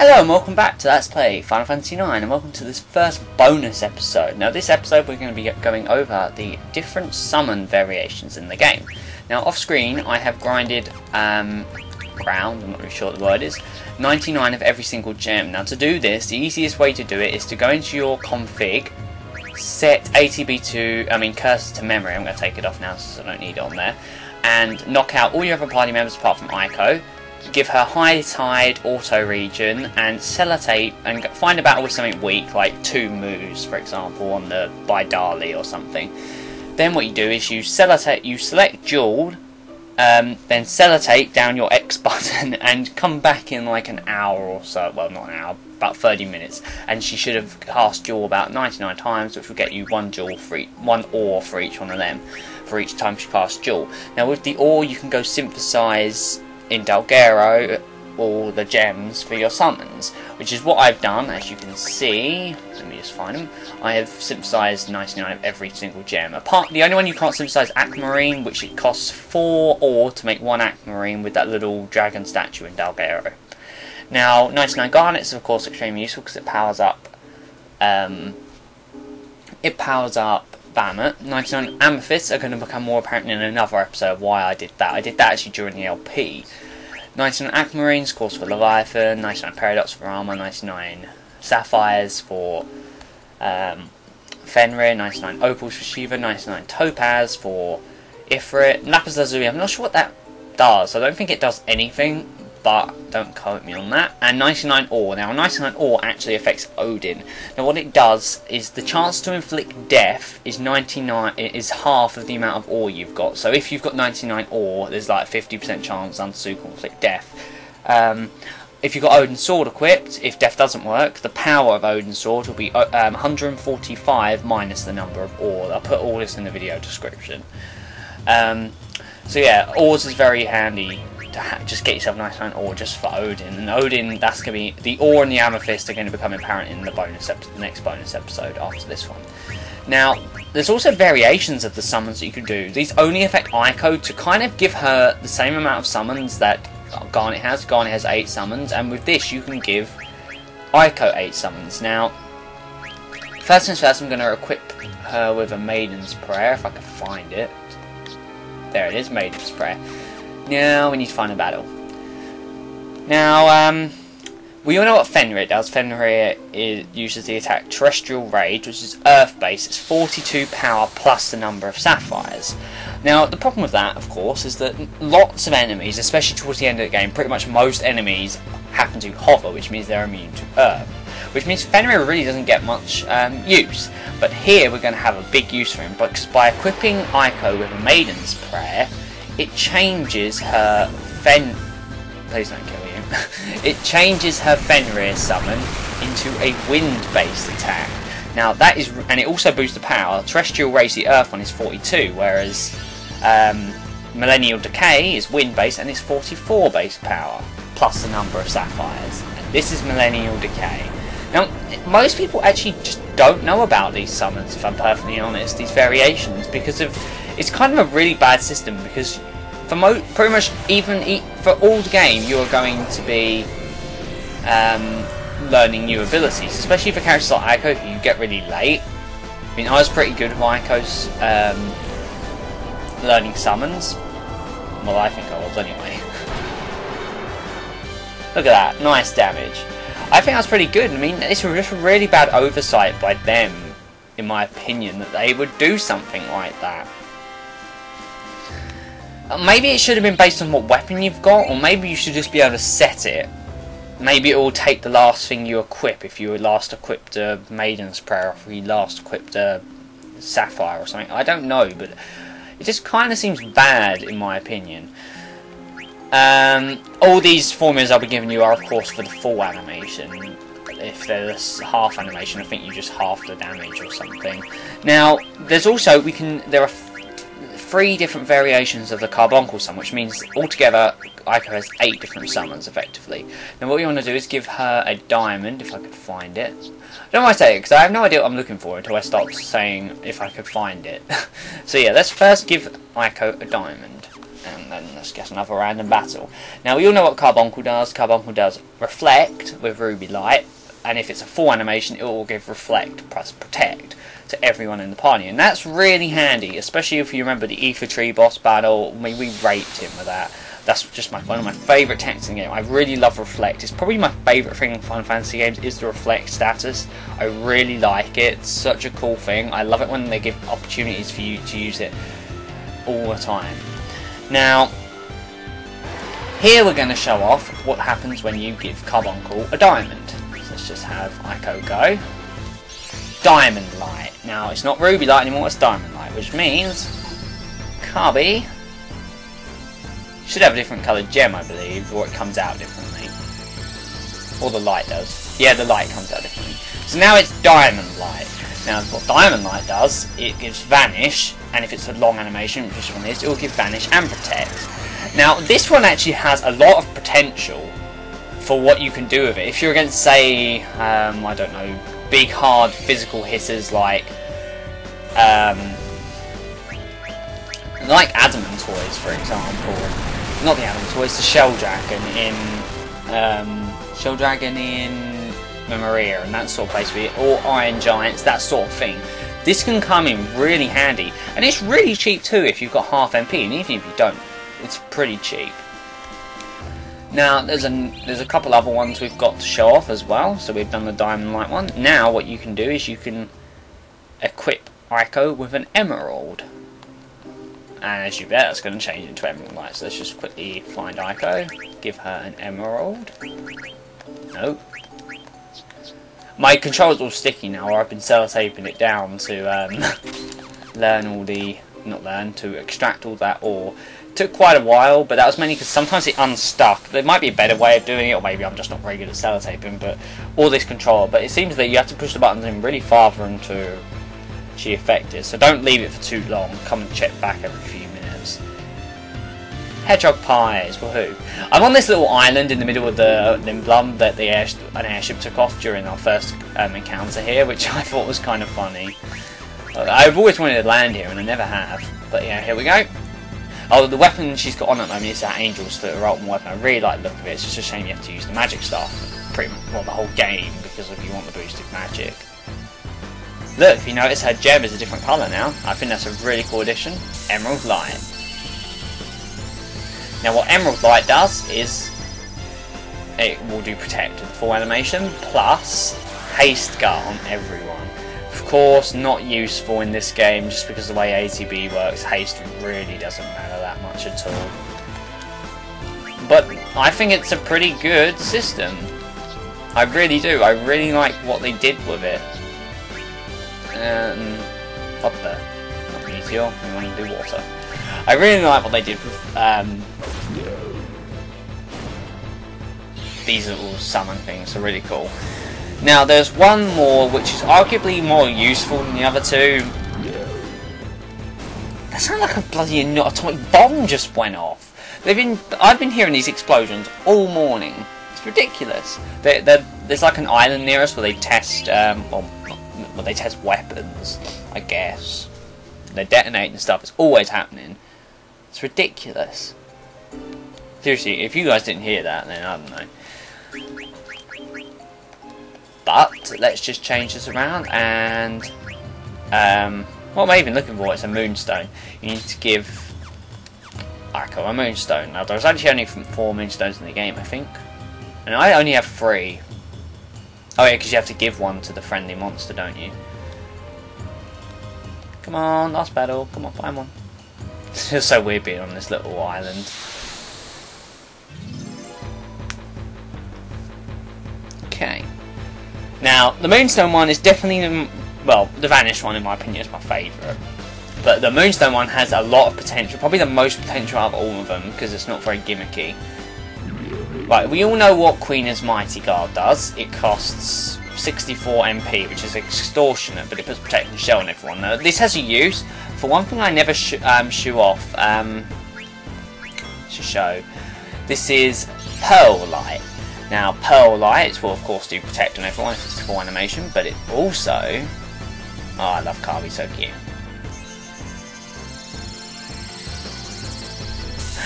Hello and welcome back to Let's Play Final Fantasy IX, and welcome to this first bonus episode. Now this episode we're going to be going over the different summon variations in the game. Now off screen I have grinded, I'm not really sure what the word is, 99 of every single gem. Now to do this, the easiest way to do it is to go into your config, set ATB to, cursor to memory. I'm going to take it off now so I don't need it on there, and knock out all your other party members apart from Aiko. Give her High Tide auto region and sellotape and find a battle with something weak like 2 moves, for example, on the by Dali or something. Then what you do is you sellotape, you select Duel, then sellotape down your X button and come back in like an hour or so. Well, not an hour, about 30 minutes, and she should have cast Duel about 99 times, which will get you one ore for each one of them, for each time she casts Duel. Now with the ore you can go synthesize in Dalgero all the gems for your summons, which is what I've done. As you can see, let me just find them. I have synthesized 99 of every single gem. The only one you can't synthesize, Aquamarine, which it costs 4 ore to make 1 Aquamarine with that little dragon statue in Dalgero. Now 99 Garnets is of course extremely useful because it powers up Bahamut. 99 Amethysts are going to become more apparent in another episode of why I did that. I did that actually during the LP. 99 Aquamarines, of course, for Leviathan. 99 Peridots for Ramuh. 99 Sapphires for Fenrir. 99 Opals for Shiva. 99 Topaz for Ifrit. Lapiz Lazuli, I'm not sure what that does. I don't think it does anything, but don't quote me on that. And 99 ore. Now 99 ore actually affects Odin. Now what it does is the chance to inflict death is 99. It is half of the amount of ore you've got. So if you've got 99 ore, there's like 50% chance Unsu can inflict death. If you've got Odin's sword equipped, if death doesn't work, the power of Odin's sword will be 145 minus the number of ore. I'll put all this in the video description. So yeah, ores is very handy to just get yourself 99 ore just for Odin. And Odin, that's going to be the ore and the amethyst are going to become apparent in the next bonus episode after this one. Now there's also variations of the summons that you can do. These only affect Aiko to kind of give her the same amount of summons that Garnet has. Garnet has 8 summons, and with this you can give Aiko 8 summons. Now first things first, I'm going to equip her with a Maiden's Prayer if I can find it. There it is, Maiden's Prayer. Now we need to find a battle. Now, we all know what Fenrir does. Fenrir uses the attack Terrestrial Rage, which is Earth-based. It's 42 power plus the number of Sapphires. Now, the problem with that, of course, is that lots of enemies, especially towards the end of the game, pretty much most enemies happen to hover, which means they're immune to Earth. Which means Fenrir really doesn't get much use. But here we're going to have a big use for him, because by equipping Aiko with a Maiden's Prayer, it changes her Please don't kill you. It changes her Fenrir summon into a wind-based attack. Now that is, and it also boosts the power. Terrestrial Rage, the Earth one, is 42, whereas Millennial Decay is wind-based and is 44 base power plus the number of Sapphires. And this is Millennial Decay. Now most people actually just don't know about these summons, if I'm perfectly honest, these variations, because of it's kind of a really bad system, because for pretty much for all the game you are going to be learning new abilities, especially for characters like Aiko who you get really late. I mean, I was pretty good with Aiko's learning summons. Well, I think I was anyway. Look at that, nice damage. I think that's pretty good. I mean, it's just a really bad oversight by them, in my opinion, that they would do something like that. Maybe it should have been based on what weapon you've got, or maybe you should just be able to set it. Maybe it will take the last thing you equip, if you last equipped a Maiden's Prayer, or if you last equipped a Sapphire or something. I don't know, but it just kind of seems bad in my opinion. All these formulas I'll be giving you are of course for the full animation. If there's half animation, I think you just half the damage or something. Now there's also there are 3 different variations of the Carbuncle summon, which means altogether Aiko has 8 different summons, effectively. Now what we want to do is give her a diamond, if I could find it. I don't know why I say it, because I have no idea what I'm looking for until I start saying if I could find it. So yeah, let's first give Aiko a diamond, and then let's get another random battle. Now we all know what Carbuncle does. Carbuncle does Reflect with Ruby Light, and if it's a full animation, it will give Reflect plus Protect to everyone in the party, and that's really handy, especially if you remember the Ifrit boss battle. I mean, we raped him with that. That's just one of my favourite techniques in the game. I really love Reflect. It's probably my favourite thing in Final Fantasy games is the Reflect status. I really like it. It's such a cool thing. I love it when they give opportunities for you to use it all the time. Now, here we're going to show off what happens when you give Carbuncle a diamond. So let's just have Aiko go. Diamond Light. Now, it's not Ruby Light anymore, it's Diamond Light, which means Carby should have a different coloured gem, I believe, or it comes out differently. Or the light does. Yeah, the light comes out differently. So now it's Diamond Light. Now, what Diamond Light does, it gives Vanish, and if it's a long animation, which this one is, it will give Vanish and Protect. Now, this one actually has a lot of potential for what you can do with it. If you're against, say, I don't know, big hard physical hitters like Adamantoys, for example. Not the Adamantoys, the Shell Dragon in Maria and that sort of place, or Iron Giants, that sort of thing. This can come in really handy, and it's really cheap too if you've got half MP, and even if you don't, it's pretty cheap. Now, there's a couple other ones we've got to show off as well. So we've done the Diamond Light one. Now, what you can do is you can equip Aiko with an Emerald. And as you bet, that's going to change into Emerald Light. So let's just quickly find Aiko, give her an Emerald. Nope. My controller's all sticky now, or I've been sellotaping it down to to extract all that ore. Took quite a while, but that was mainly because sometimes it unstuck. There might be a better way of doing it, or maybe I'm just not very good at sellotaping, but all this controller. But it seems that you have to push the buttons in really far for them to actually affect it. So don't leave it for too long. Come and check back every few minutes. Hedgehog pies, woohoo! I'm on this little island in the middle of the Nimblum that an airship took off during our first encounter here, which I thought was kind of funny. I've always wanted to land here, and I never have. But yeah, here we go. Oh, the weapon she's got on at the moment is that Angel's Foot, her ultimate weapon. I really like the look of it. It's just a shame you have to use the magic stuff pretty much, well, the whole game, because if you want the boosted magic. Look, if you notice, her gem is a different colour now. I think that's a really cool addition. Emerald Light. Now, what Emerald Light does is it will do Protect with the full animation, plus Haste Gut on everyone. Of course, not useful in this game, just because the way ATB works, haste really doesn't matter that much at all. But I think it's a pretty good system. I really do. I really like what they did with it. What the? Not meteor. We want to do water. I really like what they did with these little summon things. Are really cool. Now, there's one more which is arguably more useful than the other two. That sounds like a bloody atomic bomb just went off. I've been hearing these explosions all morning. It's ridiculous. There's like an island near us where they test, they test weapons, I guess. They're detonating stuff. It's always happening. It's ridiculous. Seriously, if you guys didn't hear that, then I don't know. But let's just change this around, and what am I even looking for? It's a moonstone. You need to give Aiko a moonstone. Now there's actually only 4 moonstones in the game, I think, and I only have 3. Oh yeah, because you have to give one to the friendly monster, don't you? Come on, last battle. Come on, find one. It's just so weird being on this little island. Okay. Now, the Moonstone one is definitely, well, the Vanish one in my opinion is my favourite. But the Moonstone one has a lot of potential, probably the most potential out of all of them, because it's not very gimmicky. Right, we all know what Queen's Mighty Guard does. It costs 64 MP, which is extortionate, but it puts Protecting Shell on everyone. Now, this has a use. For one thing, I never show off. To show. This is Pearl Light. Now, Pearl Lights will, of course, do Protect on everyone if it's full animation, but it also... Oh, I love Carby, so cute.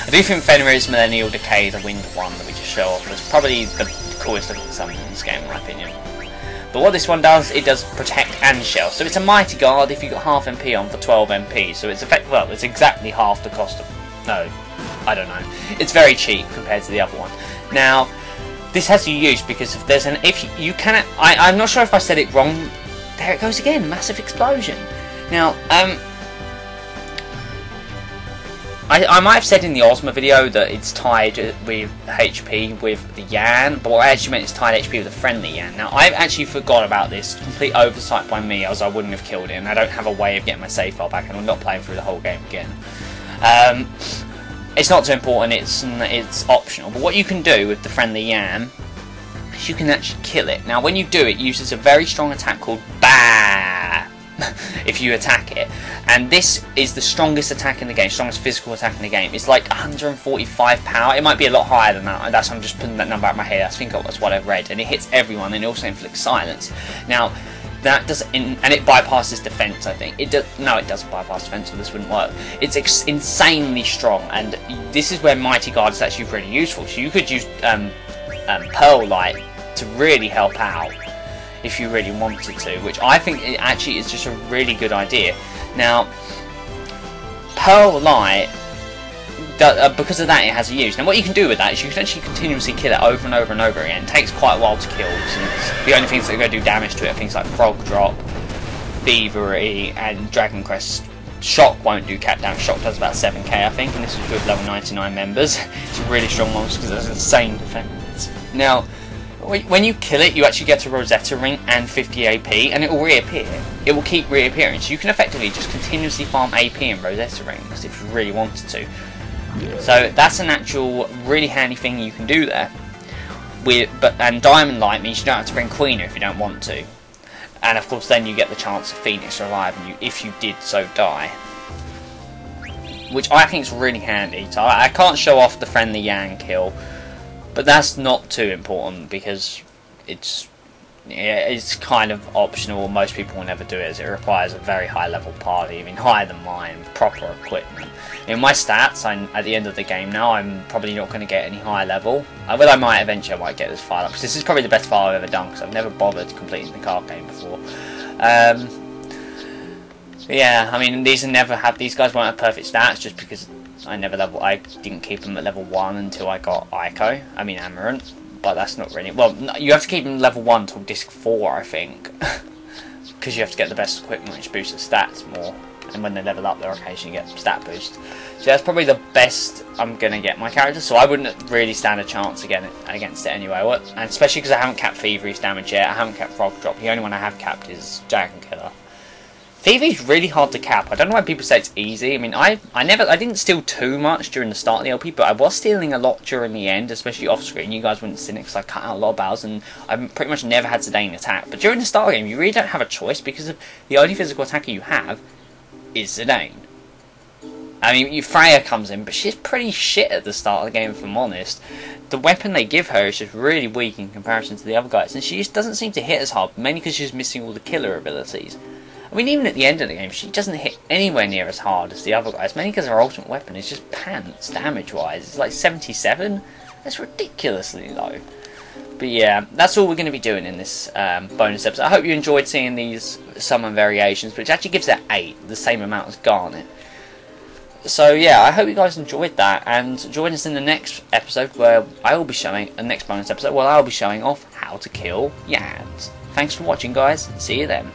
I do think Fenrir's Millennial Decay, the wind one that we just show off, was probably the coolest looking summon in this game, in my opinion. But what this one does, it does Protect and Shell. So it's a Mighty Guard if you got half MP on for 12 MP. So it's well, it's exactly half the cost of... No, I don't know. It's very cheap compared to the other one. Now, this has a use because if there's an... If you cannot... I'm not sure if I said it wrong. There it goes again, massive explosion. Now, I might have said in the Ozma video that it's tied with HP with the Yan, but what I actually meant is tied HP with a friendly Yan. Now, I've actually forgot about this, complete oversight by me, as I wouldn't have killed it, and I don't have a way of getting my save file back, and I'm not playing through the whole game again. It's not too important, it's optional, but what you can do with the friendly Yan is you can actually kill it. Now, when you do it, it uses a very strong attack called Bah! if you attack it, and this is the strongest attack in the game, strongest physical attack in the game. It's like 145 power. It might be a lot higher than that. That's I'm just putting that number out of my head. I think that's what I've read, and it hits everyone, and it also inflicts silence. Now that does, and it bypasses defense. I think it does. No, it doesn't bypass defense, so this wouldn't work. It's insanely strong, and this is where Mighty Guard is actually pretty useful. So you could use Pearl Light to really help out if you really wanted to, which I think it actually is just a really good idea. Now, Pearl Light, because of that, it has a use. Now, what you can do with that is you can actually continuously kill it over and over and over again. It takes quite a while to kill, since the only things that are going to do damage to it are things like Frog Drop, Thievery, and Dragon Crest. Shock won't do cap damage. Shock does about 7k, I think, and this is with level 99 members. It's a really strong monster because it has insane defense. Now, when you kill it, you actually get a Rosetta Ring and 50 AP, and it will reappear. It will keep reappearing, so you can effectively just continuously farm AP and Rosetta Rings if you really wanted to. So that's an actual really handy thing you can do there. And Diamond Light means you don't have to bring Queener if you don't want to. And of course then you get the chance of Phoenix reviving you if you did so die. Which I think is really handy. So I can't show off the friendly Yang kill, but that's not too important because it's kind of optional. Most people will never do it as it requires a very high level party. I mean, higher than mine, with proper equipment. In my stats, at the end of the game now, I'm probably not going to get any higher level. Well, I might eventually. I might get this file up because this is probably the best file I've ever done because I've never bothered completing the card game before. Yeah, I mean, these guys won't have perfect stats just because I didn't keep them at level 1 until I got Amaranth, but that's not really... Well, you have to keep them level 1 until disc 4, I think, because you have to get the best equipment which boosts the stats more, and when they level up, they'll occasionally get stat boost. So that's probably the best I'm going to get my character, so I wouldn't really stand a chance against it anyway, and especially because I haven't capped Thievery's damage yet, I haven't capped Frog Drop, the only one I have capped is Dragon Killer. Thievery's really hard to cap. I don't know why people say it's easy. I mean, I didn't steal too much during the start of the LP, but I was stealing a lot during the end, especially off screen. You guys wouldn't see it because I cut out a lot of battles, and I pretty much never had Zidane attack. But during the start of the game, you really don't have a choice because the only physical attacker you have is Zidane. I mean, Freya comes in, but she's pretty shit at the start of the game, if I'm honest. The weapon they give her is just really weak in comparison to the other guys, and she just doesn't seem to hit as hard, mainly because she's missing all the killer abilities. I mean, even at the end of the game, she doesn't hit anywhere near as hard as the other guys, mainly because her ultimate weapon is just pants, damage-wise. It's like 77. That's ridiculously low. But yeah, that's all we're going to be doing in this bonus episode. I hope you enjoyed seeing these summon variations, which actually gives it 8, the same amount as Garnet. So yeah, I hope you guys enjoyed that, and join us in the next episode where I will be showing, next bonus episode, where I will be showing off how to kill Yans. Thanks for watching, guys. See you then.